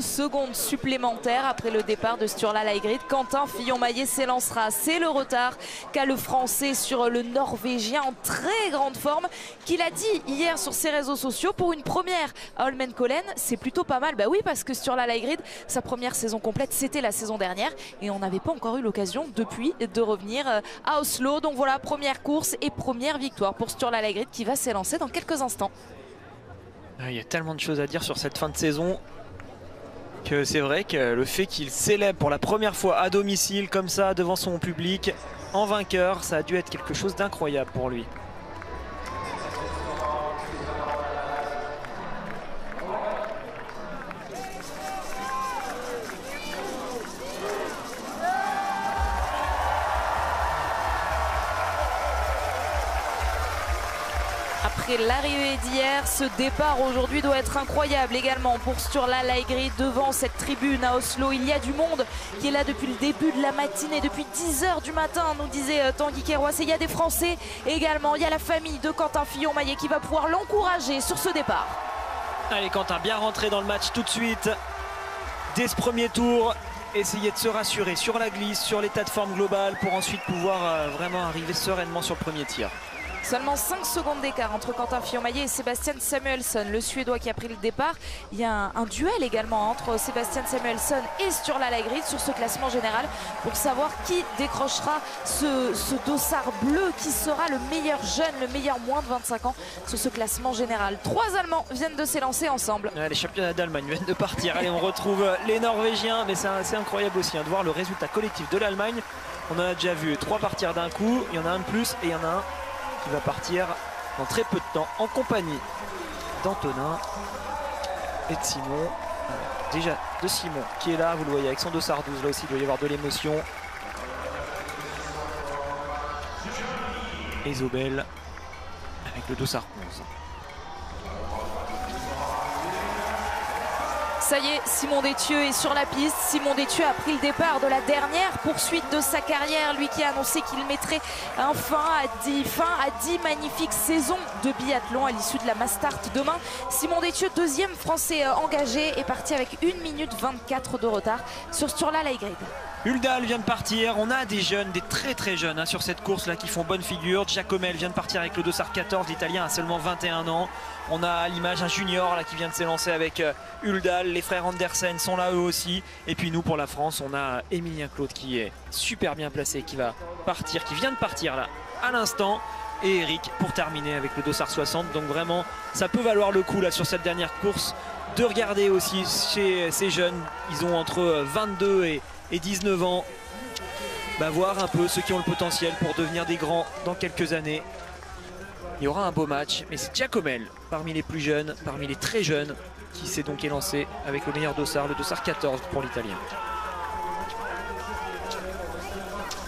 secondes supplémentaires après le départ de Sturla Lægreid. Quentin Fillon-Maillet s'élancera. C'est le retard qu'a le Français sur le Norvégien en très grande forme, qu'il a dit hier sur ses réseaux sociaux. Pour une première à Holmenkollen, c'est plutôt pas mal. Bah oui, parce que Sturla Lægreid, sa première saison complète, c'était la saison dernière et on n'avait pas encore eu l'occasion depuis de revenir à Oslo. Donc voilà, première course et première victoire pour Sturla Lægreid qui va s'élancer dans quelques instants. Il y a tellement de choses à dire sur cette fin de saison que c'est vrai que le fait qu'il célèbre pour la première fois à domicile comme ça devant son public en vainqueur, ça a dû être quelque chose d'incroyable pour lui. Après l'arrivée d'hier, ce départ aujourd'hui doit être incroyable également pour Sturla Lægreid devant cette tribune à Oslo. Il y a du monde qui est là depuis le début de la matinée, depuis 10 h du matin, nous disait Tanguy Queiroz. Et il y a des Français également, il y a la famille de Quentin Fillon-Maillet qui va pouvoir l'encourager sur ce départ. Allez, Quentin, bien rentré dans le match tout de suite, dès ce premier tour. Essayer de se rassurer sur la glisse, sur l'état de forme global pour ensuite pouvoir vraiment arriver sereinement sur le premier tir. Seulement 5 secondes d'écart entre Quentin Fillon-Maillet et Sebastian Samuelsson, le Suédois qui a pris le départ. Il y a un duel également entre Sebastian Samuelsson et Sturla Lægreid sur ce classement général pour savoir qui décrochera ce dossard bleu, qui sera le meilleur jeune, le meilleur moins de 25 ans sur ce classement général. 3 Allemands viennent de s'élancer ensemble. Les championnats d'Allemagne viennent de partir. Allez, on retrouve les Norvégiens, mais c'est assez incroyable aussi de voir le résultat collectif de l'Allemagne. On en a déjà vu 3 partir d'un coup, il y en a un de plus et il y en a un qui va partir dans très peu de temps en compagnie d'Antonin et de Simon. Déjà de Simon qui est là, vous le voyez avec son dossard 12, là aussi il doit y avoir de l'émotion. Et Zobel avec le dossard 11. Ça y est, Simon Détieux est sur la piste. Simon Détieux a pris le départ de la dernière poursuite de sa carrière. Lui qui a annoncé qu'il mettrait fin à 10 magnifiques saisons de biathlon à l'issue de la Mastart demain. Simon Détieux, deuxième français engagé, est parti avec 1 minute 24 de retard sur Sturla Lægreid. Uldal vient de partir, on a des jeunes, des très jeunes sur cette course là qui font bonne figure. Giacomel vient de partir avec le dossard 14, l'Italien a seulement 21 ans. On a à l'image un junior là qui vient de s'élancer avec Uldal, les frères Andersen sont là eux aussi. Et puis nous pour la France, on a Emilien Claude qui est super bien placé, qui va partir, qui vient de partir là à l'instant. Et Eric pour terminer avec le dossard 60. Donc vraiment ça peut valoir le coup là sur cette dernière course de regarder aussi chez ces jeunes. Ils ont entre 22 et 19 ans, voir un peu ceux qui ont le potentiel pour devenir des grands dans quelques années. Il y aura un beau match, mais c'est Giacomel parmi les plus jeunes, parmi les très jeunes, qui s'est donc élancé avec le meilleur dossard, le dossard 14 pour l'Italien.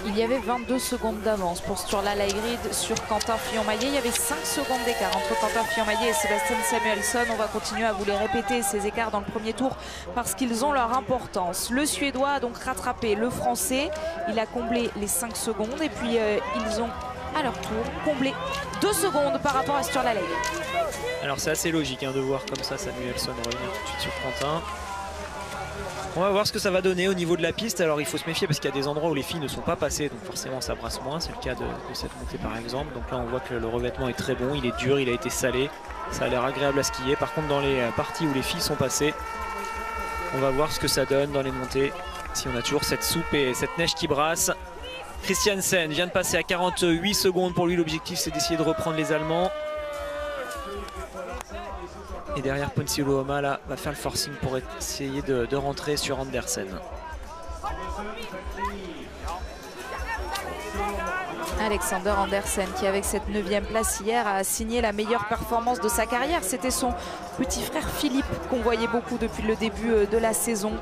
Il y avait 22 secondes d'avance pour Sturla Lægreid sur Quentin Fillon-Maillet. Il y avait 5 secondes d'écart entre Quentin Fillon-Maillet et Sebastian Samuelsson. On va continuer à vous les répéter, ces écarts dans le premier tour, parce qu'ils ont leur importance. Le Suédois a donc rattrapé le Français. Il a comblé les 5 secondes et puis ils ont à leur tour comblé 2 secondes par rapport à Sturla Lægreid. Alors c'est assez logique de voir comme ça Samuelsson revenir tout de suite sur Quentin. On va voir ce que ça va donner au niveau de la piste. Alors il faut se méfier parce qu'il y a des endroits où les filles ne sont pas passées, donc forcément ça brasse moins. C'est le cas de cette montée par exemple. Donc là on voit que le revêtement est très bon, il est dur, il a été salé. Ça a l'air agréable à skier. Par contre dans les parties où les filles sont passées, on va voir ce que ça donne dans les montées. Si on a toujours cette soupe et cette neige qui brasse. Christiansen vient de passer à 48 secondes. Pour lui l'objectif c'est d'essayer de reprendre les Allemands. Et derrière Ponciolo Oma là va faire le forcing pour essayer de rentrer sur Andersen. Alexander Andersen qui avec cette 9e place hier a signé la meilleure performance de sa carrière. C'était son petit frère Philippe qu'on voyait beaucoup depuis le début de la saison.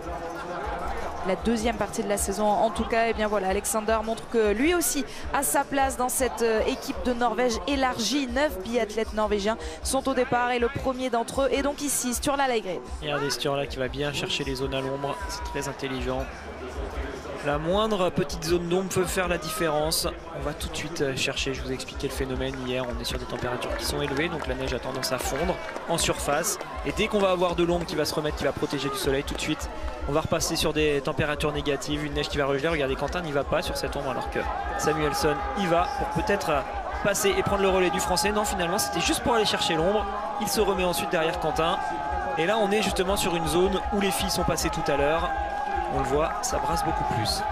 La deuxième partie de la saison en tout cas. Et bien voilà, Alexander montre que lui aussi a sa place dans cette équipe de Norvège élargie. 9 biathlètes norvégiens sont au départ et le premier d'entre eux est donc ici, Sturla Lægreid. Regardez Sturla qui va bien chercher les zones à l'ombre, c'est très intelligent. La moindre petite zone d'ombre peut faire la différence. On va tout de suite chercher, je vous ai expliqué le phénomène hier, on est sur des températures qui sont élevées, donc la neige a tendance à fondre en surface. Et dès qu'on va avoir de l'ombre qui va se remettre, qui va protéger du soleil, tout de suite on va repasser sur des températures négatives, une neige qui va regeler. Regardez, Quentin n'y va pas sur cette ombre alors que Samuelsson y va pour peut-être passer et prendre le relais du français. Non, finalement c'était juste pour aller chercher l'ombre. Il se remet ensuite derrière Quentin. Et là on est justement sur une zone où les filles sont passées tout à l'heure. On le voit, ça brasse beaucoup plus.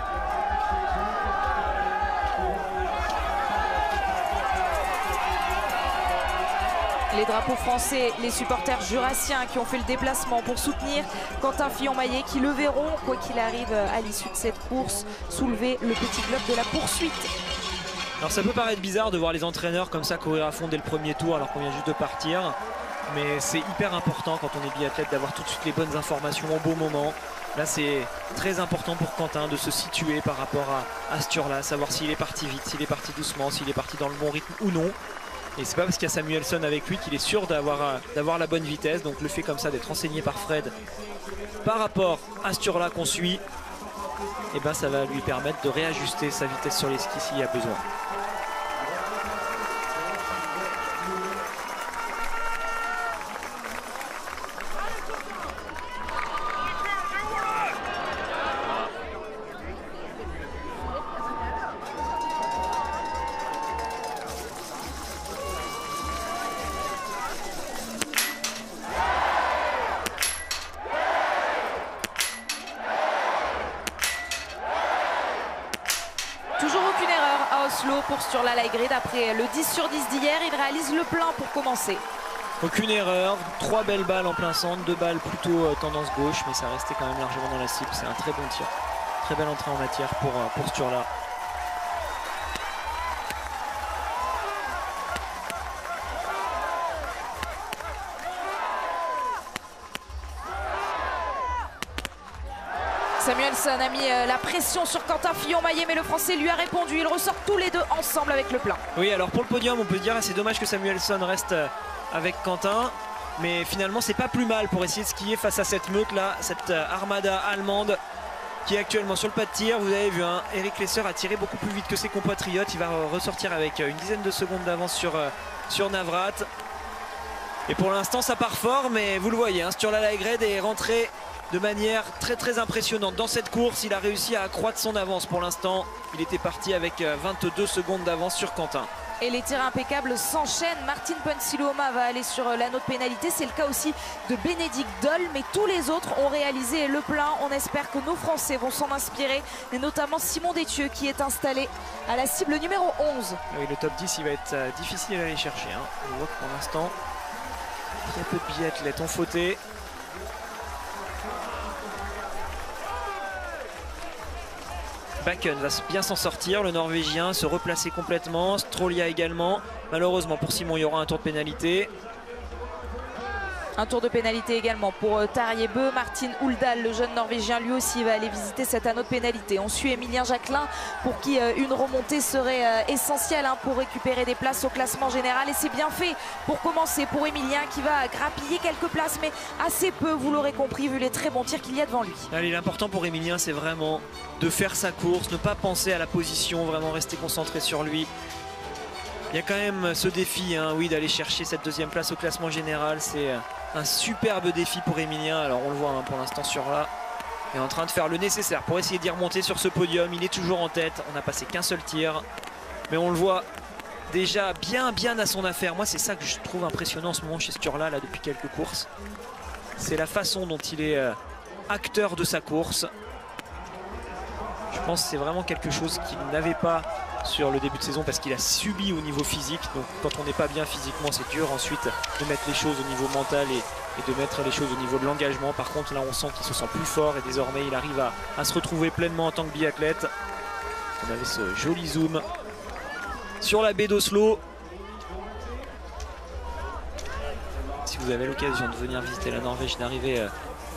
Les drapeaux français, les supporters jurassiens qui ont fait le déplacement pour soutenir Quentin Fillon-Maillet, qui le verront, quoi qu'il arrive à l'issue de cette course, soulever le petit globe de la poursuite. Alors ça peut paraître bizarre de voir les entraîneurs comme ça courir à fond dès le premier tour alors qu'on vient juste de partir. Mais c'est hyper important quand on est biathlète d'avoir tout de suite les bonnes informations au bon moment. Là c'est très important pour Quentin de se situer par rapport à Sturla, savoir s'il est parti vite, s'il est parti doucement, s'il est parti dans le bon rythme ou non. Et c'est pas parce qu'il y a Samuelsson avec lui qu'il est sûr d'avoir la bonne vitesse. Donc le fait comme ça d'être enseigné par Fred par rapport à Sturla qu'on suit, et ben ça va lui permettre de réajuster sa vitesse sur les skis s'il y a besoin. Pour Sturla Laigrid, après le 10 sur 10 d'hier, il réalise le plein pour commencer. Aucune erreur, 3 belles balles en plein centre, 2 balles plutôt tendance gauche, mais ça restait quand même largement dans la cible. C'est un très bon tir, très belle entrée en matière pour Sturla. Samuelsson a mis la pression sur Quentin Fillon-Maillet, mais le français lui a répondu. Ils ressortent tous les deux ensemble avec le plein. Oui, alors pour le podium on peut dire c'est dommage que Samuelsson reste avec Quentin, mais finalement c'est pas plus mal pour essayer de skier face à cette meute là, cette armada allemande qui est actuellement sur le pas de tir. Vous avez vu, hein, Eric Lesser a tiré beaucoup plus vite que ses compatriotes. Il va ressortir avec une dizaine de secondes d'avance sur Navrat. Et pour l'instant ça part fort, mais vous le voyez, hein, Sturla Laigrid est rentré de manière très impressionnante dans cette course. Il a réussi à accroître son avance pour l'instant. Il était parti avec 22 secondes d'avance sur Quentin. Et les tirs impeccables s'enchaînent. Martin Ponsiluoma va aller sur l'anneau de pénalité. C'est le cas aussi de Bénédicte Doll, mais tous les autres ont réalisé le plein. On espère que nos Français vont s'en inspirer, et notamment Simon Détieux qui est installé à la cible numéro 11. Oui, le top 10 il va être difficile à aller chercher, hein. On voit que pour l'instant très peu de biathlètes ont fauté. Bakken va bien s'en sortir, le Norvégien se replacer complètement, Strolia également. Malheureusement pour Simon, il y aura un tour de pénalité. Un tour de pénalité également pour Tarjei Bø. Martin Uldal, le jeune Norvégien, lui aussi va aller visiter cet anneau de pénalité. On suit Emilien Jacquelin pour qui une remontée serait essentielle pour récupérer des places au classement général. Et c'est bien fait pour commencer pour Emilien qui va grappiller quelques places, mais assez peu, vous l'aurez compris, vu les très bons tirs qu'il y a devant lui. Allez, l'important pour Emilien, c'est vraiment de faire sa course, ne pas penser à la position, vraiment rester concentré sur lui. Il y a quand même ce défi, hein, oui, d'aller chercher cette deuxième place au classement général. C'est un superbe défi pour Emilien. Alors on le voit, hein, pour l'instant Sturla est en train de faire le nécessaire pour essayer d'y remonter sur ce podium. Il est toujours en tête, on n'a passé qu'un seul tir, mais on le voit déjà bien à son affaire. Moi c'est ça que je trouve impressionnant en ce moment chez Sturla là, depuis quelques courses. C'est la façon dont il est acteur de sa course. Je pense que c'est vraiment quelque chose qu'il n'avait pas sur le début de saison parce qu'il a subi au niveau physique. Donc quand on n'est pas bien physiquement, c'est dur ensuite de mettre les choses au niveau mental et de mettre les choses au niveau de l'engagement. Par contre là on sent qu'il se sent plus fort et désormais il arrive à se retrouver pleinement en tant que biathlète. On avait ce joli zoom sur la baie d'Oslo. Si vous avez l'occasion de venir visiter la Norvège, d'arriver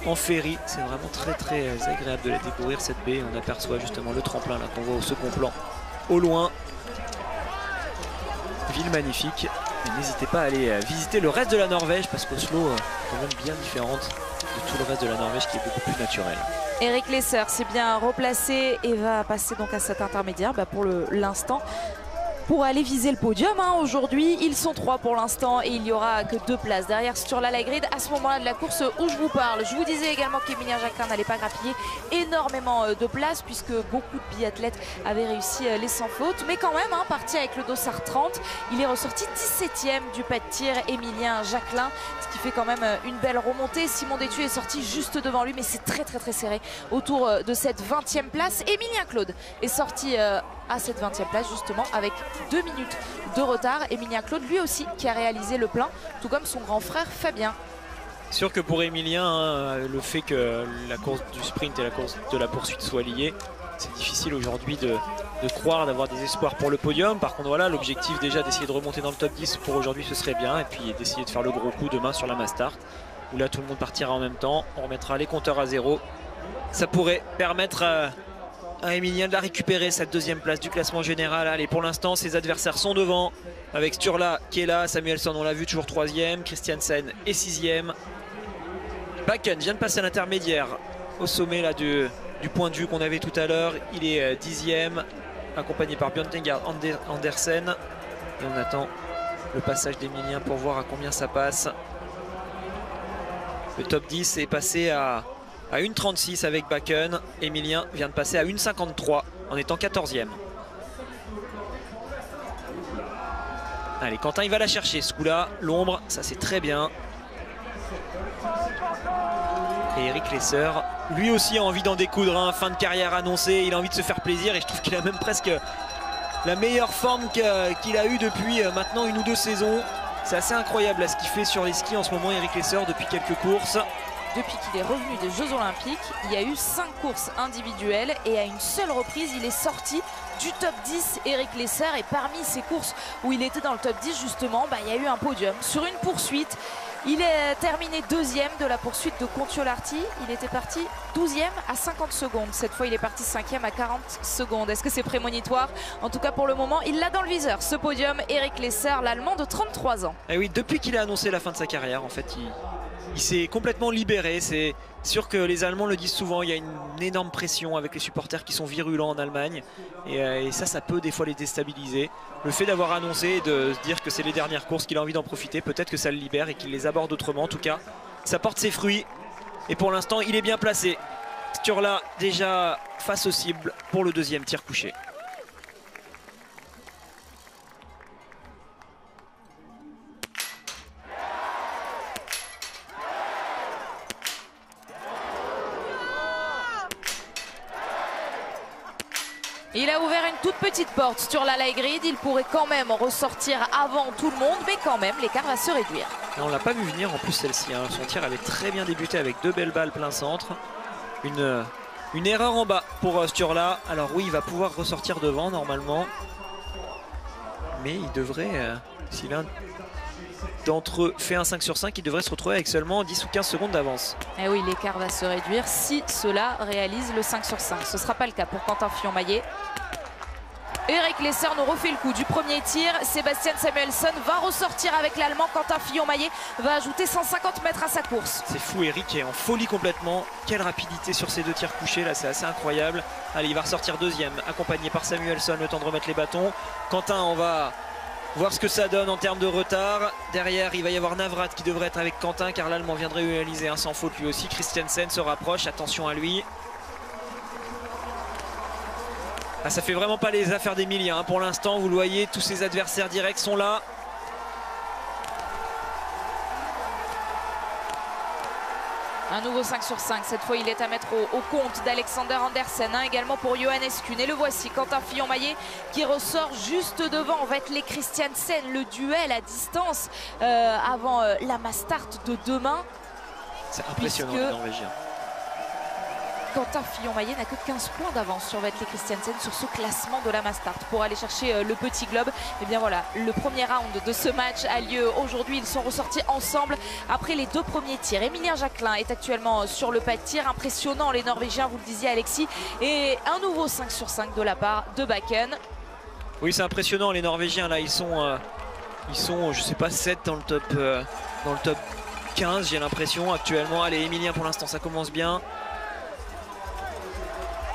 en ferry, c'est vraiment très agréable de la découvrir cette baie. On aperçoit justement le tremplin là qu'on voit au second plan au loin. Ville magnifique. N'hésitez pas à aller visiter le reste de la Norvège parce qu'Oslo est quand même bien différente de tout le reste de la Norvège qui est beaucoup plus naturel. Eric Lesser s'est bien replacé et va passer donc à cet intermédiaire pour l'instant. pour aller viser le podium. Aujourd'hui, ils sont 3 pour l'instant et il n'y aura que 2 places derrière Sturla Lagrid à ce moment-là de la course où je vous parle. Je vous disais également qu'Emilien Jacquelin n'allait pas grappiller énormément de places puisque beaucoup de biathlètes avaient réussi les sans faute. Mais quand même, parti avec le dossard 30, il est ressorti 17e du pas de tir, Emilien Jacquelin, ce qui fait quand même une belle remontée. Simon Détu est sorti juste devant lui, mais c'est très serré autour de cette 20e place. Emilien Claude est sorti à cette 20e place justement avec 2 minutes de retard. Emilien Claude lui aussi qui a réalisé le plein, tout comme son grand frère Fabien. Sûr que pour Emilien, le fait que la course du sprint et la course de la poursuite soient liées, c'est difficile aujourd'hui de croire, d'avoir des espoirs pour le podium. Par contre voilà, l'objectif déjà d'essayer de remonter dans le top 10 pour aujourd'hui ce serait bien, et puis d'essayer de faire le gros coup demain sur la Mastart où là tout le monde partira en même temps, on remettra les compteurs à zéro. Ça pourrait permettre à Emilien de la récupérer, cette 2e place du classement général. Allez, pour l'instant ses adversaires sont devant avec Sturla qui est là, Samuelsson on l'a vu toujours 3e, Christiansen est 6e. Bakken vient de passer à l'intermédiaire au sommet là du point de vue qu'on avait tout à l'heure. Il est 10e, accompagné par Björn Tengard Andersen. Et on attend le passage d'Emilien pour voir à combien ça passe. Le top 10 est passé à 1,36 avec Bakken. Emilien vient de passer à 1,53 en étant 14e. Allez, Quentin il va la chercher ce coup-là. L'ombre, ça c'est très bien. Et Eric Lesser, lui aussi a envie d'en découdre, fin de carrière annoncée, il a envie de se faire plaisir et je trouve qu'il a même presque la meilleure forme qu'il a eue depuis maintenant 1 ou 2 saisons. C'est assez incroyable là, ce qu'il fait sur les skis en ce moment, Eric Lesser, depuis quelques courses. Depuis qu'il est revenu des Jeux Olympiques, il y a eu 5 courses individuelles et à une seule reprise, il est sorti du top 10, Eric Lesser. Et parmi ces courses où il était dans le top 10, justement, il y a eu un podium sur une poursuite. Il est terminé 2e de la poursuite de Contiolarty. Il était parti 12e à 50 secondes. Cette fois, il est parti 5e à 40 secondes. Est-ce que c'est prémonitoire? En tout cas, pour le moment, il l'a dans le viseur. Ce podium, Eric Lesser, l'Allemand de 33 ans. Et oui, depuis qu'il a annoncé la fin de sa carrière, en fait, il s'est complètement libéré. C'est sûr que les Allemands le disent souvent, il y a une énorme pression avec les supporters qui sont virulents en Allemagne. Et ça peut des fois les déstabiliser. Le fait d'avoir annoncé et de se dire que c'est les dernières courses, qu'il a envie d'en profiter, peut-être que ça le libère et qu'il les aborde autrement. En tout cas, ça porte ses fruits. Et pour l'instant, il est bien placé. Sturla déjà face aux cibles pour le 2e tir couché. Il a ouvert une toute petite porte sur la Lagrid. Il pourrait quand même ressortir avant tout le monde, mais quand même l'écart va se réduire. Et on l'a pas vu venir en plus celle-ci. Son tir avait très bien débuté avec 2 belles balles plein centre. Une erreur en bas pour Sturla. Alors oui, il va pouvoir ressortir devant normalement. Mais il devrait, s'il l'un d'entre eux fait un 5 sur 5, il devrait se retrouver avec seulement 10 ou 15 secondes d'avance. Et oui, l'écart va se réduire si cela réalise le 5 sur 5. Ce ne sera pas le cas pour Quentin Fillon-Maillet. Eric Lesser nous refait le coup du premier tir. Sébastien Samuelsson va ressortir avec l'Allemand. Quentin Fillon-Maillet va ajouter 150 mètres à sa course. C'est fou, Eric est en folie complètement. Quelle rapidité sur ces 2 tirs couchés là, c'est assez incroyable. Allez, il va ressortir 2e, accompagné par Samuelsson, le temps de remettre les bâtons. Quentin, on va voir ce que ça donne en termes de retard. Derrière, il va y avoir Navrat qui devrait être avec Quentin, car l'Allemand viendrait réaliser un sans faute lui aussi. Christiansen se rapproche, attention à lui. Ah, ça fait vraiment pas les affaires d'Emilien pour l'instant, vous le voyez, tous ses adversaires directs sont là. Un nouveau 5 sur 5, cette fois il est à mettre au compte d'Alexander Andersen, également pour Johannes Kuhn. Et le voici, Quentin Fillon-Maillet qui ressort juste devant. On va être les Christiansen, le duel à distance avant la Mastart de demain. C'est impressionnant les Norvégiens. Quentin Fillon-Maillet n'a que 15 points d'avance sur Vetle Christiansen sur ce classement de la Mastart pour aller chercher le petit globe. Et bien voilà, le premier round de ce match a lieu aujourd'hui. Ils sont ressortis ensemble après les 2 premiers tirs. Emilien Jacquelin est actuellement sur le pas de tir. Impressionnant les Norvégiens, vous le disiez Alexis. Et un nouveau 5 sur 5 de la part de Bakken. Oui, c'est impressionnant les Norvégiens là, ils sont je sais pas 7 dans le top 15 j'ai l'impression actuellement. Allez, Emilien pour l'instant ça commence bien.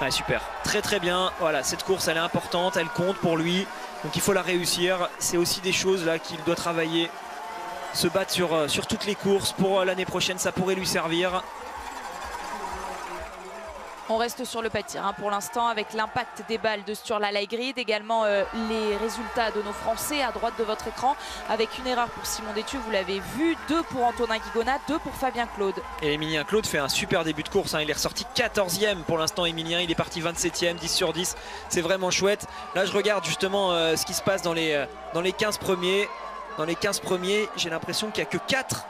Ouais, super, très très bien. Voilà, cette course elle est importante, elle compte pour lui. Donc il faut la réussir. C'est aussi des choses là qu'il doit travailler. Se battre sur toutes les courses pour l'année prochaine, ça pourrait lui servir. On reste sur le pas de tir hein, pour l'instant avec l'impact des balles de Sturla Lægreid, également les résultats de nos Français à droite de votre écran avec une erreur pour Simon Détieux, vous l'avez vu, 2 pour Antonin Guigonat, 2 pour Fabien Claude. Et Emilien Claude fait un super début de course, hein. Il est ressorti 14e pour l'instant Emilien, il est parti 27e, 10 sur 10, c'est vraiment chouette. Là je regarde justement ce qui se passe dans les 15 premiers. Dans les 15 premiers, j'ai l'impression qu'il n'y a que 4.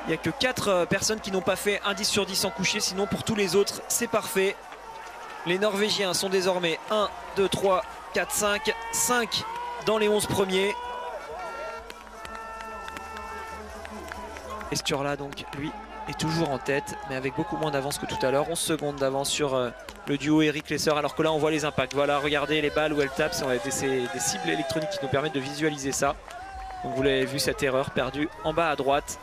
Il n'y a que 4 personnes qui n'ont pas fait un 10 sur 10 en coucher. Sinon pour tous les autres c'est parfait. Les Norvégiens sont désormais 1, 2, 3, 4, 5 dans les 11 premiers. Et Sturla donc lui est toujours en tête mais avec beaucoup moins d'avance que tout à l'heure. 11 secondes d'avance sur le duo Eric Lesser, alors que là on voit les impacts. Voilà, regardez les balles où elles tapent, c'est des cibles électroniques qui nous permettent de visualiser ça. Donc vous l'avez vu, cette erreur perdue en bas à droite.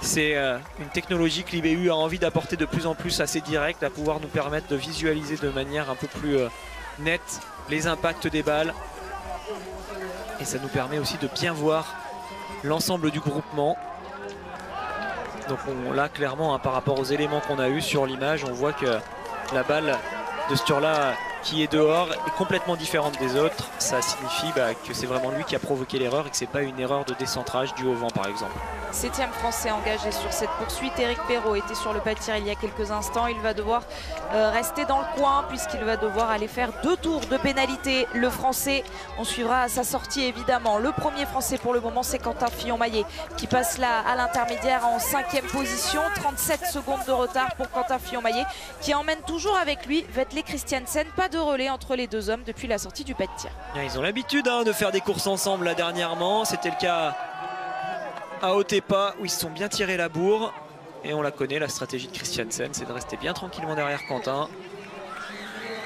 C'est une technologie que l'IBU a envie d'apporter de plus en plus assez directe, à pouvoir nous permettre de visualiser de manière un peu plus nette les impacts des balles. Et ça nous permet aussi de bien voir l'ensemble du groupement. Donc là clairement hein, par rapport aux éléments qu'on a eu sur l'image, on voit que la balle de Sturla qui est dehors est complètement différente des autres. Ça signifie que c'est vraiment lui qui a provoqué l'erreur et que c'est pas une erreur de décentrage due au vent par exemple. 7e Français engagé sur cette poursuite. Eric Perrault était sur le pas de tir il y a quelques instants. Il va devoir rester dans le coin puisqu'il va devoir aller faire 2 tours de pénalité. Le Français, on suivra sa sortie évidemment. Le premier Français pour le moment c'est Quentin Fillon-Maillet qui passe là à l'intermédiaire en 5e position. 37 secondes de retard pour Quentin Fillon-Maillet qui emmène toujours avec lui Vetle Christiansen. Pas de relais entre les deux hommes depuis la sortie du pas de tir. Ils ont l'habitude hein, de faire des courses ensemble là dernièrement. C'était le cas à Otepa où ils se sont bien tirés la bourre. Et on la connaît, la stratégie de Christiansen, c'est de rester bien tranquillement derrière Quentin.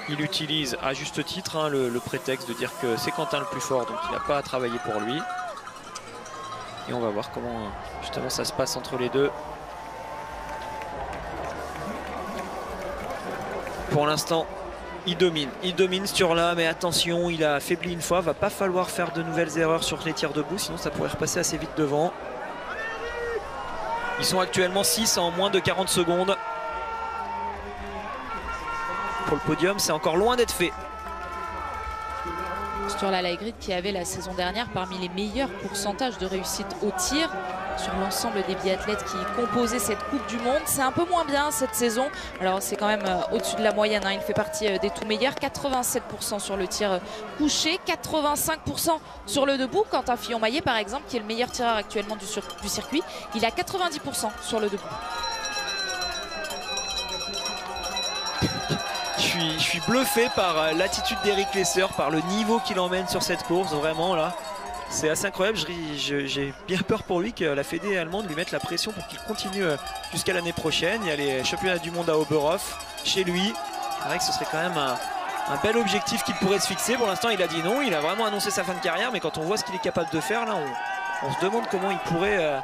Il utilise à juste titre hein, le prétexte de dire que c'est Quentin le plus fort, donc il n'a pas à travailler pour lui. Et on va voir comment justement ça se passe entre les deux. Pour l'instant, il domine Sturla, mais attention, il a affaibli une fois. Va pas falloir faire de nouvelles erreurs sur les tirs debout, sinon ça pourrait repasser assez vite devant. Ils sont actuellement 6 en moins de 40 secondes. Pour le podium, c'est encore loin d'être fait. Sturla Lægreid qui avait la saison dernière parmi les meilleurs pourcentages de réussite au tir sur l'ensemble des biathlètes qui composaient cette Coupe du Monde. C'est un peu moins bien cette saison. Alors c'est quand même au-dessus de la moyenne. Hein. Il fait partie des tout meilleurs. 87% sur le tir couché, 85% sur le debout. Quentin Fillon-Maillet par exemple, qui est le meilleur tireur actuellement du circuit, il a 90% sur le debout. Je suis bluffé par l'attitude d'Eric Lesser, par le niveau qu'il emmène sur cette course, vraiment là. C'est assez incroyable, j'ai bien peur pour lui que la Fédé allemande lui mette la pression pour qu'il continue jusqu'à l'année prochaine. Il y a les championnats du monde à Oberhof chez lui. C'est vrai que ce serait quand même un bel objectif qu'il pourrait se fixer. Pour l'instant il a dit non, il a vraiment annoncé sa fin de carrière, mais quand on voit ce qu'il est capable de faire là, on se demande comment il pourrait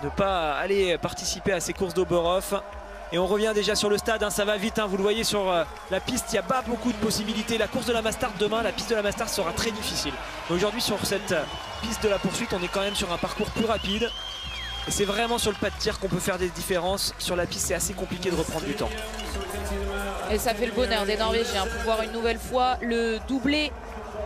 ne pas aller participer à ces courses d'Oberhof. Et on revient déjà sur le stade, hein, ça va vite, hein, vous le voyez sur la piste, il n'y a pas beaucoup de possibilités. La course de la Mastart demain, la piste de la Mastart sera très difficile. Aujourd'hui sur cette piste de la poursuite, on est quand même sur un parcours plus rapide. Et c'est vraiment sur le pas de tir qu'on peut faire des différences. Sur la piste, c'est assez compliqué de reprendre du temps. Et ça fait le bonheur des Norvégiens pour voir une nouvelle fois le doublé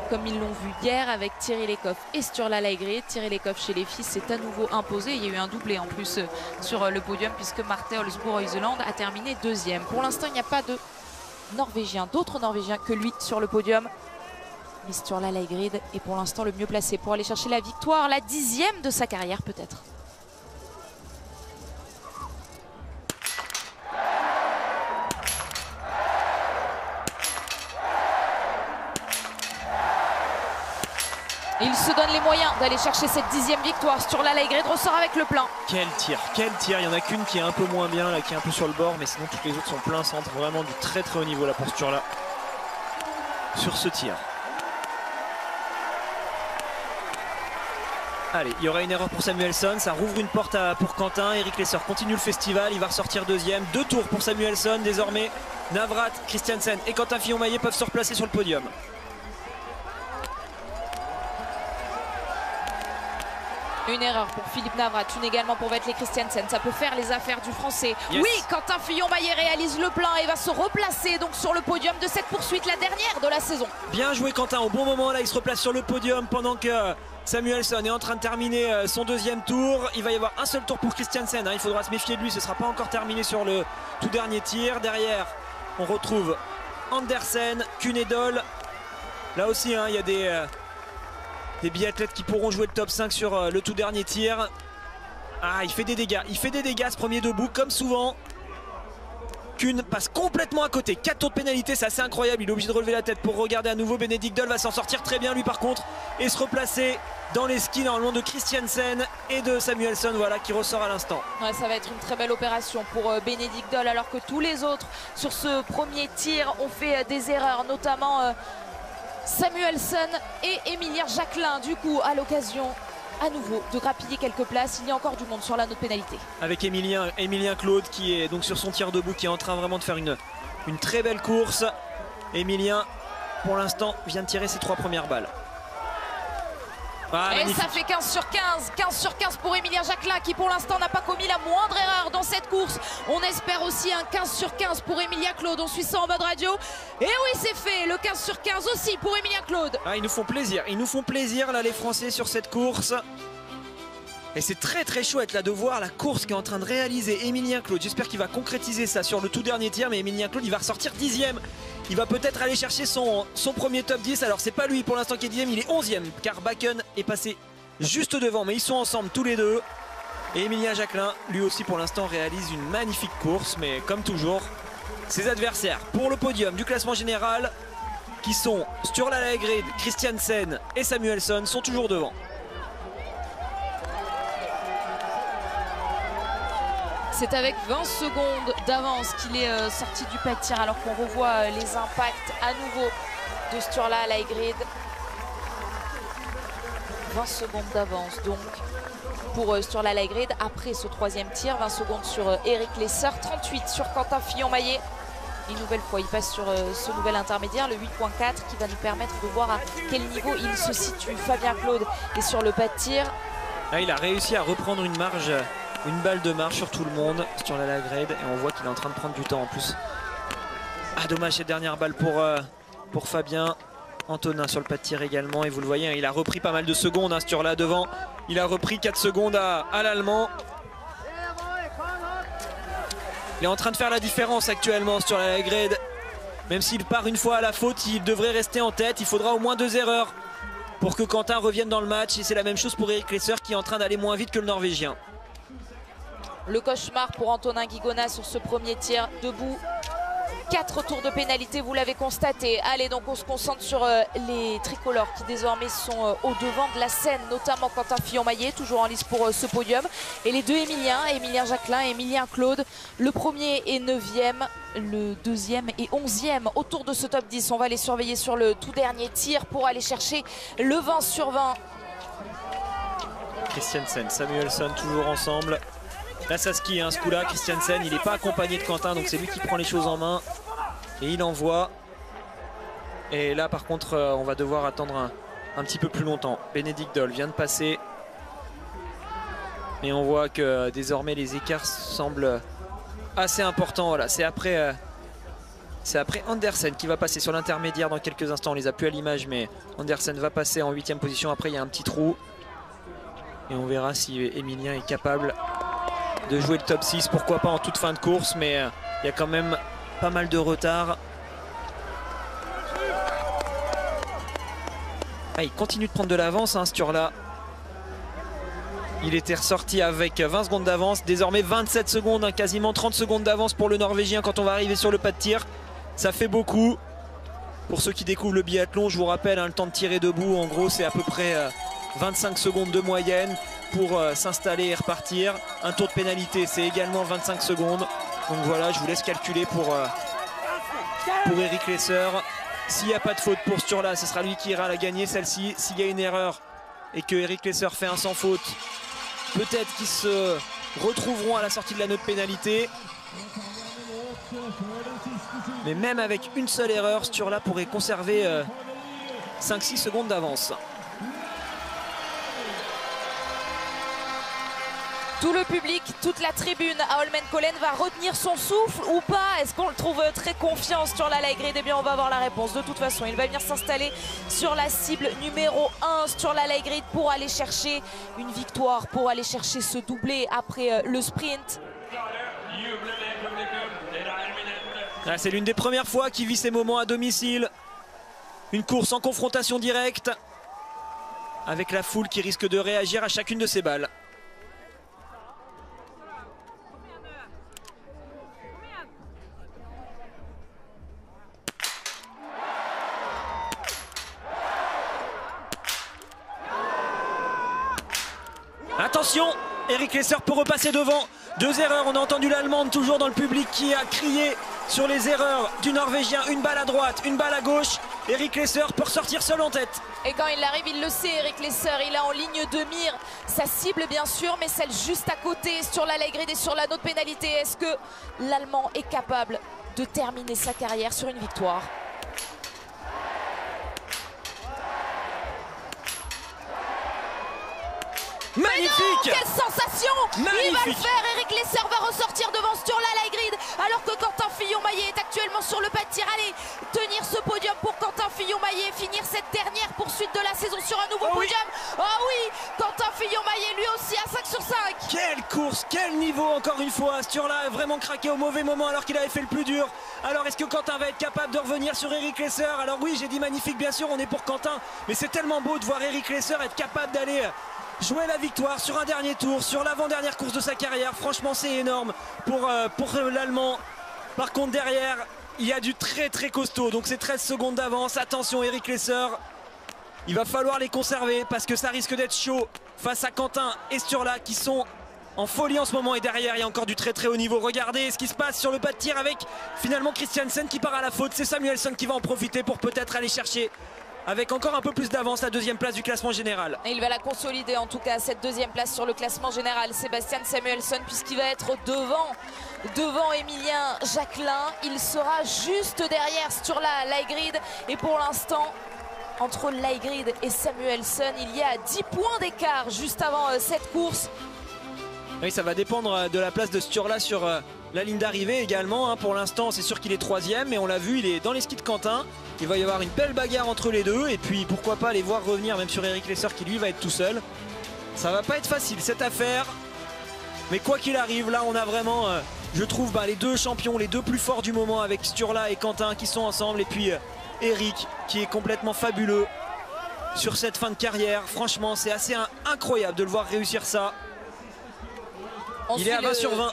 comme ils l'ont vu hier avec Thierry Lekhoff et Sturla Lægreid. Thierry Lekhoff chez les filles s'est à nouveau imposé. Il y a eu un doublé en plus sur le podium puisque Marte Olsboe-Øyseland a terminé 2e. Pour l'instant, il n'y a pas de Norvégiens, d'autres Norvégiens que lui sur le podium. Mais Sturla Lægreid est pour l'instant le mieux placé pour aller chercher la victoire, la 10e de sa carrière peut-être. Il se donne les moyens d'aller chercher cette 10e victoire. Sturla Lægreid ressort avec le plein. Quel tir, quel tir. Il y en a qu'une qui est un peu moins bien, là, qui est un peu sur le bord, mais sinon toutes les autres sont plein centre. Vraiment du très très haut niveau là pour Sturla sur ce tir. Allez, il y aura une erreur pour Samuelsson, ça rouvre une porte pour Quentin. Eric Lesser continue le festival, il va ressortir 2e. 2 tours pour Samuelsson désormais. Navrat, Christiansen et Quentin Fillon-Maillet peuvent se replacer sur le podium. Une erreur pour Philippe Navrat, une également pour Vetley Christiansen. Ça peut faire les affaires du Français. Yes. Oui, Quentin Fillon-Maillet réalise le plein et va se replacer donc sur le podium de cette poursuite, la dernière de la saison. Bien joué Quentin, au bon moment là, il se replace sur le podium pendant que Samuelsson est en train de terminer son deuxième tour. Il va y avoir un seul tour pour Christiansen, hein. Il faudra se méfier de lui, ce ne sera pas encore terminé sur le tout dernier tir. Derrière, on retrouve Andersen, Kunedol. Là aussi, hein, il y a des biathlètes qui pourront jouer le top 5 sur le tout dernier tir. Ah, il fait des dégâts ce premier debout comme souvent. Kuhn passe complètement à côté, 4 tours de pénalité, c'est assez incroyable. Il est obligé de relever la tête pour regarder à nouveau. Benedikt Doll va s'en sortir très bien lui par contre et se replacer dans les skis normalement de Christiansen et de Samuelsson, voilà, qui ressort à l'instant. Ouais, ça va être une très belle opération pour Benedikt Doll, alors que tous les autres sur ce premier tir ont fait des erreurs, notamment Samuelsson et Emilien Jacquelin, du coup à l'occasion à nouveau de grappiller quelques places. Il y a encore du monde sur la note pénalité. Avec Emilien Claude qui est donc sur son tir debout, qui est en train vraiment de faire une très belle course. Emilien pour l'instant vient de tirer ses 3 premières balles. Ah, et magnifique. Ça fait 15 sur 15, 15 sur 15 pour Emilien Jacquelin qui pour l'instant n'a pas commis la moindre erreur dans cette course. On espère aussi un 15 sur 15 pour Emilien Claude, on suit ça en mode radio. Et oui, c'est fait, le 15 sur 15 aussi pour Emilien Claude. Ah, ils nous font plaisir là les Français sur cette course. Et c'est très chouette là de voir la course qu'est en train de réaliser Emilien Claude. J'espère qu'il va concrétiser ça sur le tout dernier tir, mais Emilien Claude il va ressortir 10e. Il va peut-être aller chercher son premier top 10. Alors c'est pas lui pour l'instant qui est 10e, il est 11e car Bakken est passé juste devant. Mais ils sont ensemble tous les deux. Et Emilien Jacquelin lui aussi pour l'instant réalise une magnifique course. Mais comme toujours, ses adversaires pour le podium du classement général qui sont Sturla Lægreid, Christiansen et Samuelsson sont toujours devant. C'est avec 20 secondes d'avance qu'il est sorti du pas de tir, alors qu'on revoit les impacts à nouveau de Sturla Lægreid. 20 secondes d'avance donc pour Sturla Lægreid après ce troisième tir. 20 secondes sur Eric Lesser, 38 sur Quentin Fillon-Maillet. Une nouvelle fois, il passe sur ce nouvel intermédiaire, le 8.4, qui va nous permettre de voir à quel niveau il se situe. Fabien Claude est sur le pas de tir. Ah, il a réussi à reprendre une marge. Une balle de marche sur tout le monde sur la Lægreid et on voit qu'il est en train de prendre du temps en plus. Ah, dommage cette dernière balle pour Fabien. Antonin sur le pas de tir également et vous le voyez, il a repris pas mal de secondes hein, Sturla devant. Il a repris 4 secondes à l'Allemand. Il est en train de faire la différence actuellement sur la Lægreid. Même s'il part une fois à la faute, il devrait rester en tête. Il faudra au moins 2 erreurs pour que Quentin revienne dans le match. Et c'est la même chose pour Eric Lesser qui est en train d'aller moins vite que le Norvégien. Le cauchemar pour Antonin Guigona sur ce premier tir debout. 4 tours de pénalité, vous l'avez constaté. Allez, donc on se concentre sur les tricolores qui désormais sont au devant de la scène, notamment Quentin Fillon-Maillet, toujours en lice pour ce podium. Et les deux Emilien Jacquelin et Emilien Claude. Le premier est 9e, le deuxième est 11e autour de ce top 10. On va les surveiller sur le tout dernier tir pour aller chercher le 20 sur 20. Christiansen, Samuelsson toujours ensemble. Là ça skie hein, ce coup là, Christiansen il n'est pas accompagné de Quentin, donc c'est lui qui prend les choses en main et il envoie. Et là par contre on va devoir attendre un petit peu plus longtemps. Benedikt Doll vient de passer et on voit que désormais les écarts semblent assez importants. Voilà, c'est après Andersen qui va passer sur l'intermédiaire dans quelques instants. On les a plus à l'image, mais Andersen va passer en 8e position. Après il y a un petit trou et on verra si Emilien est capable de jouer le top 6, pourquoi pas en toute fin de course, mais il y a quand même pas mal de retard. Ah, il continue de prendre de l'avance, hein, Sturla. Il était ressorti avec 20 secondes d'avance, désormais 27 secondes, hein, quasiment 30 secondes d'avance pour le Norvégien quand on va arriver sur le pas de tir. Ça fait beaucoup. Pour ceux qui découvrent le biathlon, je vous rappelle, hein, le temps de tirer debout, en gros, c'est à peu près 25 secondes de moyenne pour s'installer et repartir. Un tour de pénalité, c'est également 25 secondes. Donc voilà, je vous laisse calculer pour Eric Lesser. S'il n'y a pas de faute pour Sturla, ce sera lui qui ira la gagner celle-ci. S'il y a une erreur et que Eric Lesser fait un sans faute, peut-être qu'ils se retrouveront à la sortie de la note pénalité. Mais même avec une seule erreur, Sturla pourrait conserver 5-6 secondes d'avance. Tout le public, toute la tribune à Holmenkollen va retenir son souffle ou pas? Est-ce qu'on le trouve très confiant sur la Laigrid? Eh bien, on va avoir la réponse. De toute façon, il va venir s'installer sur la cible numéro 1 sur la Laigrid pour aller chercher une victoire, pour aller chercher ce doublé après le sprint. Ah, c'est l'une des premières fois qu'il vit ces moments à domicile. Une course en confrontation directe avec la foule qui risque de réagir à chacune de ses balles. Attention, Eric Lesser peut repasser devant. 2 erreurs, on a entendu l'Allemande toujours dans le public qui a crié sur les erreurs du Norvégien. Une balle à droite, une balle à gauche. Eric Lesser peut ressortir seul en tête. Et quand il arrive, il le sait, Eric Lesser, il a en ligne de mire sa cible bien sûr, mais celle juste à côté sur la Laigrid et sur la note pénalité. Est-ce que l'Allemand est capable de terminer sa carrière sur une victoire? Magnifique! Quelle sensation! Magnifique! Il va le faire, Eric Lesser va ressortir devant Sturla Laigrid alors que Quentin Fillon-Maillet est actuellement sur le pas de tir. Allez, tenir ce podium pour Quentin Fillon-Maillet, finir cette dernière poursuite de la saison sur un nouveau podium. Oh oui, Quentin Fillon-Maillet lui aussi à 5 sur 5. Quelle course, quel niveau encore une fois. Sturla a vraiment craqué au mauvais moment alors qu'il avait fait le plus dur. Alors est-ce que Quentin va être capable de revenir sur Eric Lesser? Alors oui, j'ai dit magnifique, bien sûr, on est pour Quentin, mais c'est tellement beau de voir Eric Lesser être capable d'aller jouer la victoire sur un dernier tour, sur l'avant-dernière course de sa carrière. Franchement, c'est énorme pour l'Allemand. Par contre, derrière, il y a du très très costaud. Donc c'est 13 secondes d'avance. Attention, Eric Lesser. Il va falloir les conserver parce que ça risque d'être chaud face à Quentin et Sturla qui sont en folie en ce moment. Et derrière, il y a encore du très très haut niveau. Regardez ce qui se passe sur le pas de tir avec finalement Christiansen qui part à la faute. C'est Samuelsson qui va en profiter pour peut-être aller chercher avec encore un peu plus d'avance la 2e place du classement général. Et il va la consolider en tout cas, cette 2e place sur le classement général, Sebastian Samuelsson, puisqu'il va être devant Emilien Jacquelin. Il sera juste derrière Sturla Laigrid. Et pour l'instant, entre Laigrid et Samuelsson, il y a 10 points d'écart juste avant cette course. Oui, ça va dépendre de la place de Sturla sur la ligne d'arrivée également. Pour l'instant, c'est sûr qu'il est 3e, mais on l'a vu, il est dans les skis de Quentin. Il va y avoir une belle bagarre entre les deux. Et puis, pourquoi pas les voir revenir, même sur Eric Lesser qui lui va être tout seul. Ça va pas être facile cette affaire. Mais quoi qu'il arrive, là, on a vraiment, je trouve, les deux champions, les deux plus forts du moment avec Sturla et Quentin qui sont ensemble. Et puis, Eric qui est complètement fabuleux sur cette fin de carrière. Franchement, c'est assez incroyable de le voir réussir ça. Il est à 20 sur 20.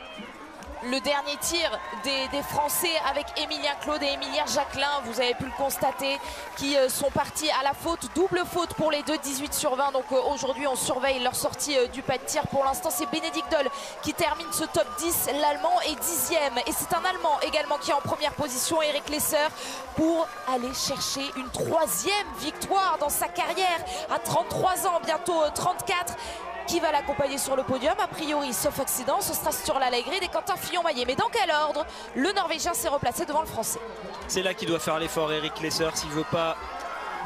Le dernier tir des Français avec Emilien Claude et Emilien Jacquelin, vous avez pu le constater, qui sont partis à la faute, double faute pour les deux, 18 sur 20. Donc aujourd'hui on surveille leur sortie du pas de tir. Pour l'instant c'est Bénédicte Doll qui termine ce top 10, l'Allemand est 10e. Et c'est un Allemand également qui est en première position, Eric Lesser, pour aller chercher une 3e victoire dans sa carrière à 33 ans, bientôt 34. Qui va l'accompagner sur le podium? A priori, sauf accident, ce sera Sturla Laigrid et Quentin Fillon-Maillet. Mais dans quel ordre? Le Norvégien s'est replacé devant le Français. C'est là qu'il doit faire l'effort, Eric Lesser, s'il ne veut pas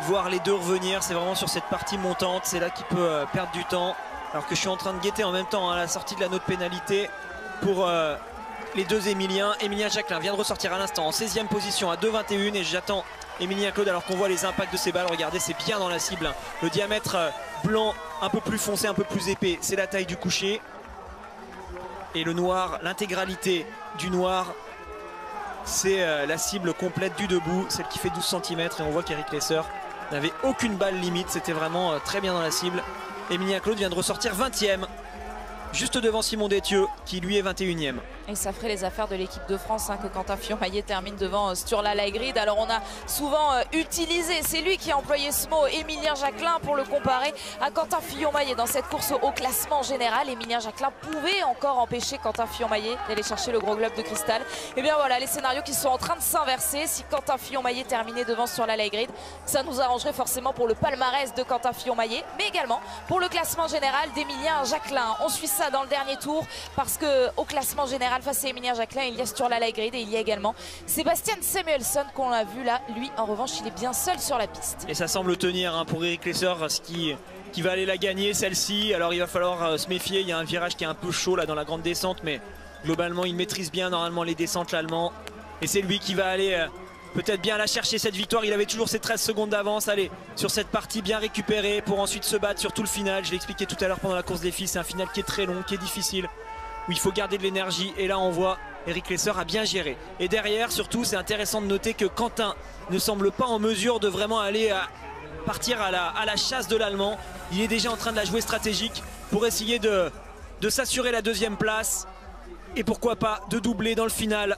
voir les deux revenir. C'est vraiment sur cette partie montante, c'est là qu'il peut perdre du temps. Alors que je suis en train de guetter en même temps la sortie de la note pénalité pour les deux Emiliens. Emilien Jacquelin vient de ressortir à l'instant en 16e position à 2,21 et j'attends Emilien Claude alors qu'on voit les impacts de ses balles. Regardez, c'est bien dans la cible. Le diamètre blanc un peu plus foncé, un peu plus épais, c'est la taille du coucher. Et le noir, l'intégralité du noir, c'est la cible complète du debout, celle qui fait 12 cm. Et on voit qu'Eric Lesser n'avait aucune balle limite, c'était vraiment très bien dans la cible. Emilien Claude vient de ressortir 20e, juste devant Simon Détieux qui lui est 21e. Et ça ferait les affaires de l'équipe de France que Quentin Fillon-Maillet termine devant Sturla Laigrid. Alors on a souvent utilisé, c'est lui qui a employé ce mot, Emilien Jacquelin, pour le comparer à Quentin Fillon-Maillet dans cette course au classement général. Emilien Jacquelin pouvait encore empêcher Quentin Fillon-Maillet d'aller chercher le gros globe de cristal. Et bien voilà les scénarios qui sont en train de s'inverser. Si Quentin Fillon-Maillet terminait devant Sturla Laigrid, ça nous arrangerait forcément pour le palmarès de Quentin Fillon-Maillet, mais également pour le classement général d'Emilien Jacquelin. On suit ça dans le dernier tour parce que au classement général général face à Emilia Jacquelin. Il y a Sturla Lægreid et il y a également Sebastian Samuelsson qu'on a vu là. Lui, en revanche, il est bien seul sur la piste. Et ça semble tenir hein, pour Eric Lesser, ce qui va aller la gagner celle-ci. Alors il va falloir se méfier. Il y a un virage qui est un peu chaud là dans la grande descente, mais globalement, il maîtrise bien normalement les descentes, l'Allemand. Et c'est lui qui va aller peut-être bien la chercher cette victoire. Il avait toujours ses 13 secondes d'avance. Allez, sur cette partie bien récupérée pour ensuite se battre sur tout le final. Je l'ai expliqué tout à l'heure pendant la course des filles. C'est un final qui est très long, qui est difficile, où il faut garder de l'énergie. Et là, on voit Eric Lesser a bien géré. Et derrière, surtout, c'est intéressant de noter que Quentin ne semble pas en mesure de vraiment aller partir à la chasse de l'Allemand. Il est déjà en train de la jouer stratégique pour essayer de s'assurer la deuxième place. Et pourquoi pas de doubler dans le final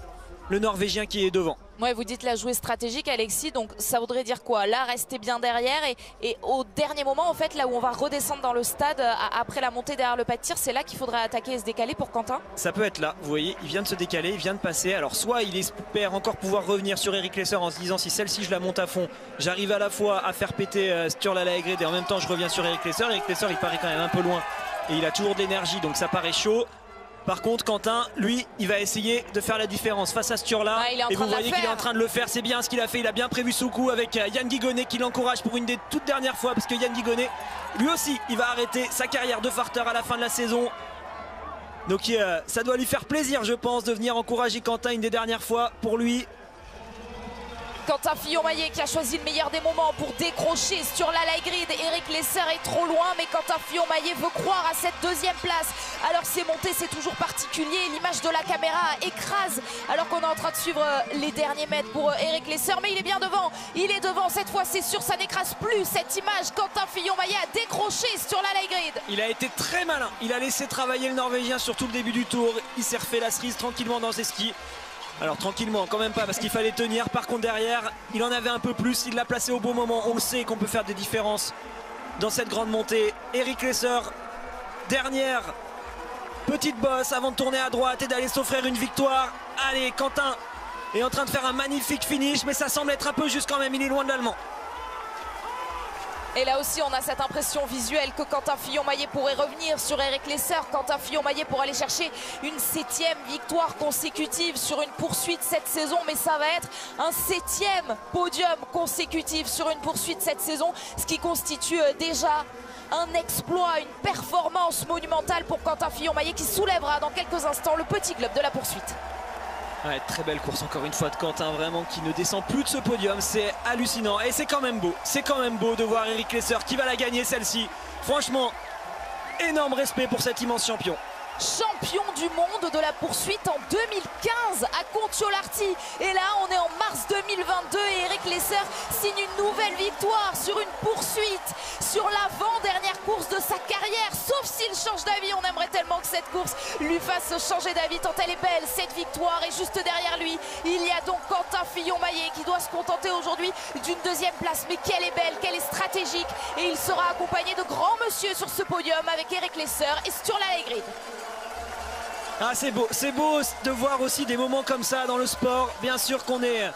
le Norvégien qui est devant. Ouais, vous dites la jouer stratégique, Alexis, donc ça voudrait dire quoi? Là, rester bien derrière et au dernier moment, en fait, là où on va redescendre dans le stade après la montée derrière le pas de tir, c'est là qu'il faudra attaquer et se décaler pour Quentin? Ça peut être là, vous voyez, il vient de se décaler, il vient de passer. Alors soit il espère encore pouvoir revenir sur Eric Lesser en se disant si celle-ci je la monte à fond, j'arrive à la fois à faire péter Sturla Lægreid et en même temps je reviens sur Eric Lesser. Eric Lesser il paraît quand même un peu loin et il a toujours de l'énergie donc ça paraît chaud. Par contre, Quentin, lui, il va essayer de faire la différence face à Sturla. Ouais, et vous voyez qu'il est en train de le faire. C'est bien ce qu'il a fait. Il a bien prévu son coup avec Yann Guigonnet qui l'encourage pour une des toutes dernières fois. Parce que Yann Guigonnet, lui aussi, il va arrêter sa carrière de farter à la fin de la saison. Donc ça doit lui faire plaisir, je pense, de venir encourager Quentin une des dernières fois pour lui. Quentin Fillon-Maillet qui a choisi le meilleur des moments pour décrocher Sturla Lægreid. Eric Lesser est trop loin, mais Quentin Fillon-Maillet veut croire à cette deuxième place. Alors c'est monté, c'est toujours particulier. L'image de la caméra écrase alors qu'on est en train de suivre les derniers mètres pour Eric Lesser. Mais il est bien devant, il est devant. Cette fois c'est sûr, ça n'écrase plus cette image. Quentin Fillon-Maillet a décroché Sturla Lægreid. Il a été très malin, il a laissé travailler le Norvégien sur tout le début du tour. Il s'est refait la cerise tranquillement dans ses skis. Alors tranquillement, quand même pas, parce qu'il fallait tenir. Par contre derrière, il en avait un peu plus, il l'a placé au bon moment. On le sait qu'on peut faire des différences dans cette grande montée. Eric Lesser, dernière petite bosse avant de tourner à droite et d'aller s'offrir une victoire. Allez, Quentin est en train de faire un magnifique finish, mais ça semble être un peu juste quand même, il est loin de l'Allemand. Et là aussi on a cette impression visuelle que Quentin Fillon-Maillet pourrait revenir sur Eric Lesser. Quentin Fillon-Maillet pour aller chercher une 7e victoire consécutive sur une poursuite cette saison. Mais ça va être un 7e podium consécutif sur une poursuite cette saison. Ce qui constitue déjà un exploit, une performance monumentale pour Quentin Fillon-Maillet qui soulèvera dans quelques instants le petit globe de la poursuite. Ouais, très belle course encore une fois de Quentin, vraiment qui ne descend plus de ce podium, c'est hallucinant et c'est quand même beau de voir Eric Lesser qui va la gagner celle-ci. Franchement, énorme respect pour cet immense champion. Champion du monde de la poursuite en 2015 à Kontiolahti. Et là, on est en mars 2022 et Eric Lesser signe une nouvelle victoire sur une poursuite, sur l'avant-dernière course de sa carrière. Sauf s'il change d'avis, on aimerait tellement que cette course lui fasse changer d'avis tant elle est belle, cette victoire. Et juste derrière lui, il y a donc Quentin Fillon-Maillet qui doit se contenter aujourd'hui d'une 2e place. Mais qu'elle est belle, qu'elle est stratégique. Et il sera accompagné de grands monsieur sur ce podium avec Eric Lesser et Sturla Lægreid. Ah, c'est beau de voir aussi des moments comme ça dans le sport. Bien sûr qu'on est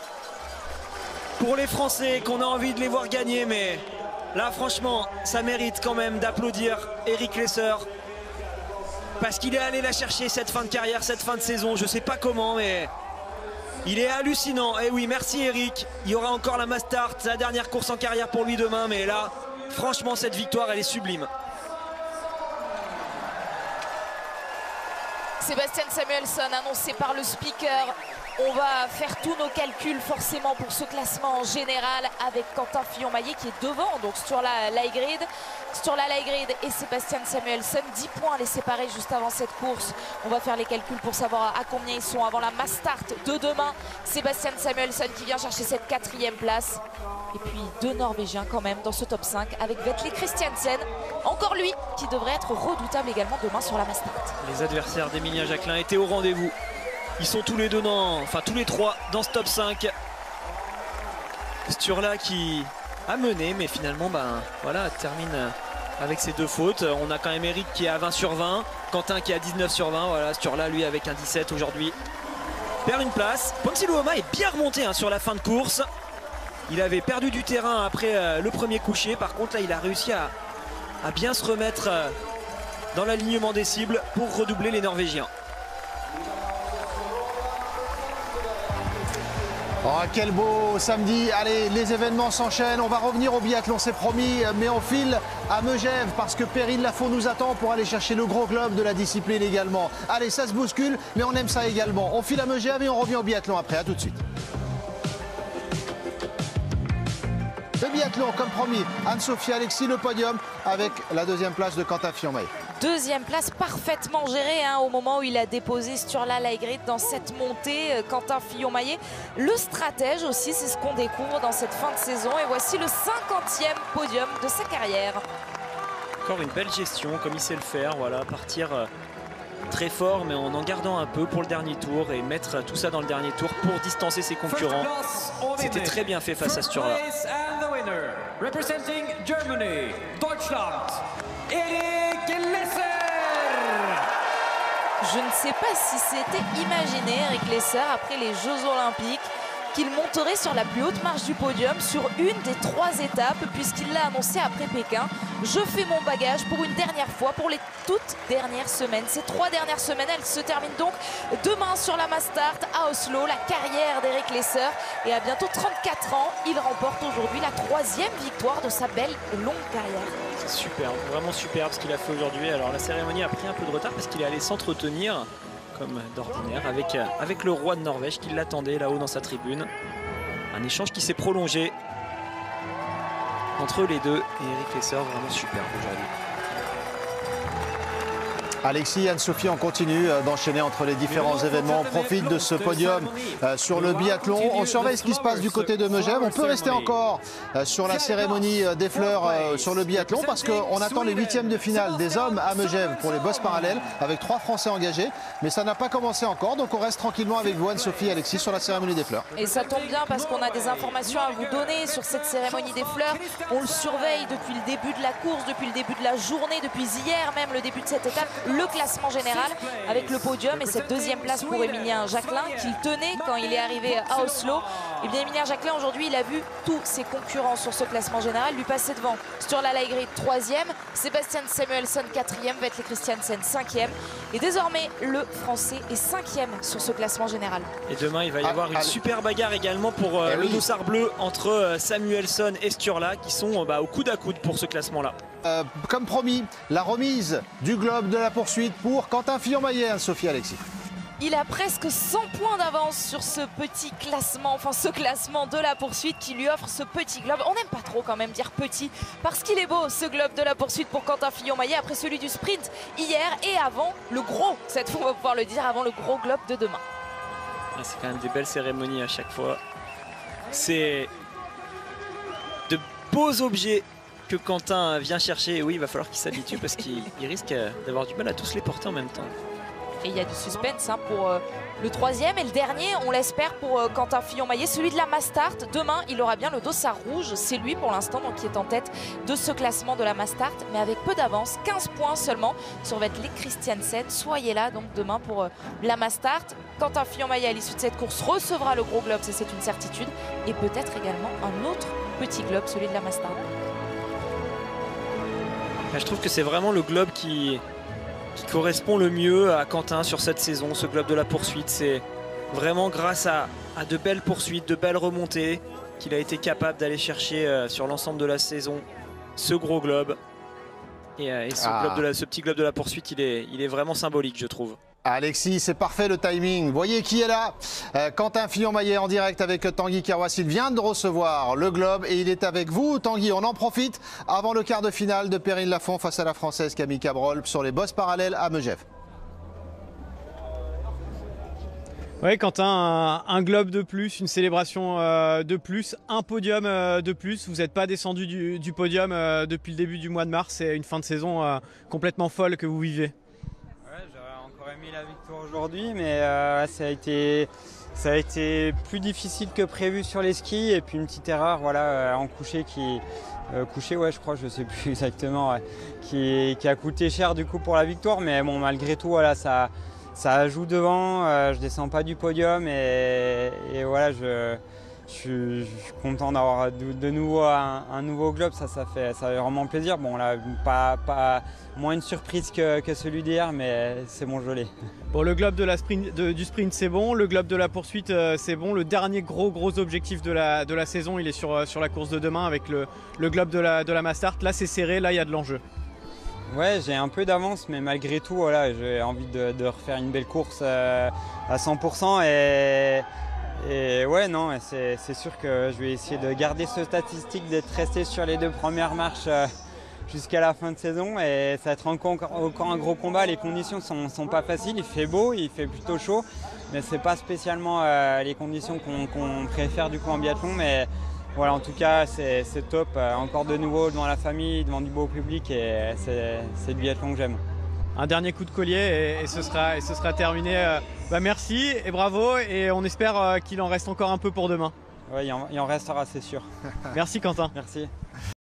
pour les Français, qu'on a envie de les voir gagner, mais là franchement ça mérite quand même d'applaudir Eric Lesser parce qu'il est allé la chercher cette fin de carrière, cette fin de saison. Je sais pas comment, mais il est hallucinant. Et oui, merci Eric. Il y aura encore la Mastart, sa dernière course en carrière pour lui demain, mais là franchement cette victoire elle est sublime. Sébastien Samuelsson annoncé par le speaker. On va faire tous nos calculs forcément pour ce classement général avec Quentin Fillon-Maillet qui est devant, donc Sturla Lægreid et Sébastien Samuelsson. 10 points les séparer juste avant cette course. On va faire les calculs pour savoir à combien ils sont avant la Mastart de demain. Sébastien Samuelsson qui vient chercher cette 4e place. Et puis 2 Norvégiens quand même dans ce top 5 avec Vetle Christiansen. Encore lui qui devrait être redoutable également demain sur la Mastart. Les adversaires d'Emilia Jacquelin étaient au rendez-vous. Ils sont tous les deux tous les 3 dans ce top 5. Sturla qui a mené, mais finalement voilà, termine avec ses 2 fautes. On a quand même Eric qui est à 20 sur 20, Quentin qui est à 19 sur 20. Voilà, Sturla lui avec un 17 aujourd'hui perd une place. Ponsi Luoma est bien remonté sur la fin de course. Il avait perdu du terrain après le premier coucher. Par contre là il a réussi à bien se remettre dans l'alignement des cibles pour redoubler les Norvégiens. Oh, quel beau samedi. Allez, les événements s'enchaînent. On va revenir au biathlon, c'est promis. Mais on file à Megève parce que Perrine Lafont nous attend pour aller chercher le gros globe de la discipline également. Allez, ça se bouscule, mais on aime ça également. On file à Megève et on revient au biathlon après. À tout de suite. Le biathlon, comme promis, Anne-Sophie Alexis, le podium avec la deuxième place de Quentin Fillon-Maillet. Deuxième place parfaitement gérée au moment où il a déposé Sturla Lægreid dans cette montée. Quentin Fillon-Maillet, le stratège aussi, c'est ce qu'on découvre dans cette fin de saison. Et voici le 50e podium de sa carrière. Encore une belle gestion, comme il sait le faire. Voilà, partir très fort, mais en gardant un peu pour le dernier tour et mettre tout ça dans le dernier tour pour distancer ses concurrents. C'était très bien fait face à Sturla. Representing Germany, Deutschland, Erik Lesser. Je ne sais pas si c'était imaginé, Erik Lesser, après les Jeux Olympiques, qu'il monterait sur la plus haute marche du podium sur une des 3 étapes, puisqu'il l'a annoncé après Pékin. Je fais mon bagage pour une dernière fois, pour les toutes dernières semaines. Ces 3 dernières semaines, elles se terminent donc demain sur la Mastart à Oslo, la carrière d'Erik Lesser. Et à bientôt 34 ans, il remporte aujourd'hui la 3e victoire de sa belle longue carrière. C'est superbe, vraiment superbe ce qu'il a fait aujourd'hui. Alors la cérémonie a pris un peu de retard parce qu'il est allé s'entretenir comme d'ordinaire avec le roi de Norvège qui l'attendait là-haut dans sa tribune. Un échange qui s'est prolongé entre les deux et Erik Lesser, vraiment superbe aujourd'hui. Alexis, Anne-Sophie, on continue d'enchaîner entre les différents événements. On profite de ce podium sur le biathlon. On surveille ce qui se passe du côté de Megève. On peut rester encore sur la cérémonie des fleurs sur le biathlon parce qu'on attend les 8e de finale des hommes à Megève pour les bosses parallèles avec 3 Français engagés. Mais ça n'a pas commencé encore, donc on reste tranquillement avec vous, Anne-Sophie et Alexis, sur la cérémonie des fleurs. Et ça tombe bien parce qu'on a des informations à vous donner sur cette cérémonie des fleurs. On le surveille depuis le début de la course, depuis le début de la journée, depuis hier même, le début de cette étape. Le classement général avec le podium et cette 2e place pour Émilien Jacquelin qu'il tenait quand il est arrivé à Oslo. Et bien Émilien Jacquelin aujourd'hui il a vu tous ses concurrents sur ce classement général lui passer devant. Sturla Lægreid 3e, Sebastian Samuelsson 4e, Vetle Christiansen 5e et désormais le français est 5e sur ce classement général. Et demain il va y avoir une super bagarre également pour le dossard bleu entre Samuelsson et Sturla qui sont au coude à coude pour ce classement là. Comme promis, la remise du globe de la poursuite pour Quentin Fillon-Maillet, Sophie Alexis. Il a presque 100 points d'avance sur ce petit classement, enfin ce classement de la poursuite qui lui offre ce petit globe. On n'aime pas trop quand même dire petit parce qu'il est beau ce globe de la poursuite pour Quentin Fillon-Maillet après celui du sprint hier et avant le gros, cette fois on va pouvoir le dire, avant le gros globe de demain. C'est quand même des belles cérémonies à chaque fois. C'est de beaux objets que Quentin vient chercher. Et oui, il va falloir qu'il s'habitue parce qu'il risque d'avoir du mal à tous les porter en même temps. Et il y a du suspense pour le 3e et le dernier, on l'espère, pour Quentin Fillon-Maillet, celui de la Mastart. Demain, il aura bien le dossard rouge. C'est lui pour l'instant qui est en tête de ce classement de la Mastart, mais avec peu d'avance, 15 points seulement sur Vetle Christiansen. Soyez là donc demain pour la Mastart. Quentin Fillon-Maillet à l'issue de cette course recevra le gros globe, c'est une certitude, et peut-être également un autre petit globe, celui de la Mastart. Je trouve que c'est vraiment le globe qui correspond le mieux à Quentin sur cette saison, ce globe de la poursuite. C'est vraiment grâce à de belles poursuites, de belles remontées qu'il a été capable d'aller chercher sur l'ensemble de la saison ce gros globe. Et ce petit globe de la poursuite, il est vraiment symbolique, je trouve. Alexis, c'est parfait le timing. Voyez qui est là. Quentin Fillon-Maillet en direct avec Tanguy Kerwassil vient de recevoir le globe et il est avec vous. Tanguy, on en profite avant le quart de finale de Perrine Lafont face à la Française Camille Cabrol sur les bosses parallèles à Megève. Oui, Quentin, un globe de plus, une célébration de plus, un podium de plus. Vous n'êtes pas descendu du podium depuis le début du mois de mars. C'est une fin de saison complètement folle que vous vivez. J'aurais mis la victoire aujourd'hui, mais ça a été plus difficile que prévu sur les skis et puis une petite erreur en couché je crois, je sais plus exactement, qui a coûté cher du coup pour la victoire, mais bon, malgré tout ça joue devant, je descends pas du podium et voilà, je suis content d'avoir de nouveau un nouveau globe, ça fait vraiment plaisir. Bon là, pas moins une surprise que celui d'hier, mais c'est bon, je l'ai. Bon, le globe du sprint c'est bon, le globe de la poursuite c'est bon. Le dernier gros objectif de la saison, il est sur la course de demain avec le globe de la Mastart. Là c'est serré, là il y a de l'enjeu. Ouais, j'ai un peu d'avance, mais malgré tout, voilà, j'ai envie de refaire une belle course à 100%. Et ouais, non, c'est sûr que je vais essayer de garder ce statistique, d'être resté sur les 2 premières marches jusqu'à la fin de saison. Et ça va être encore un gros combat. Les conditions sont pas faciles. Il fait beau, il fait plutôt chaud, mais c'est pas spécialement les conditions qu'on préfère du coup en biathlon. Mais voilà, en tout cas, c'est top. Encore de nouveau devant la famille, devant du beau public, et c'est du biathlon que j'aime. Un dernier coup de collier et ce sera terminé. Merci et bravo, et on espère qu'il en reste encore un peu pour demain. Oui, il en restera, c'est sûr. Merci Quentin. Merci.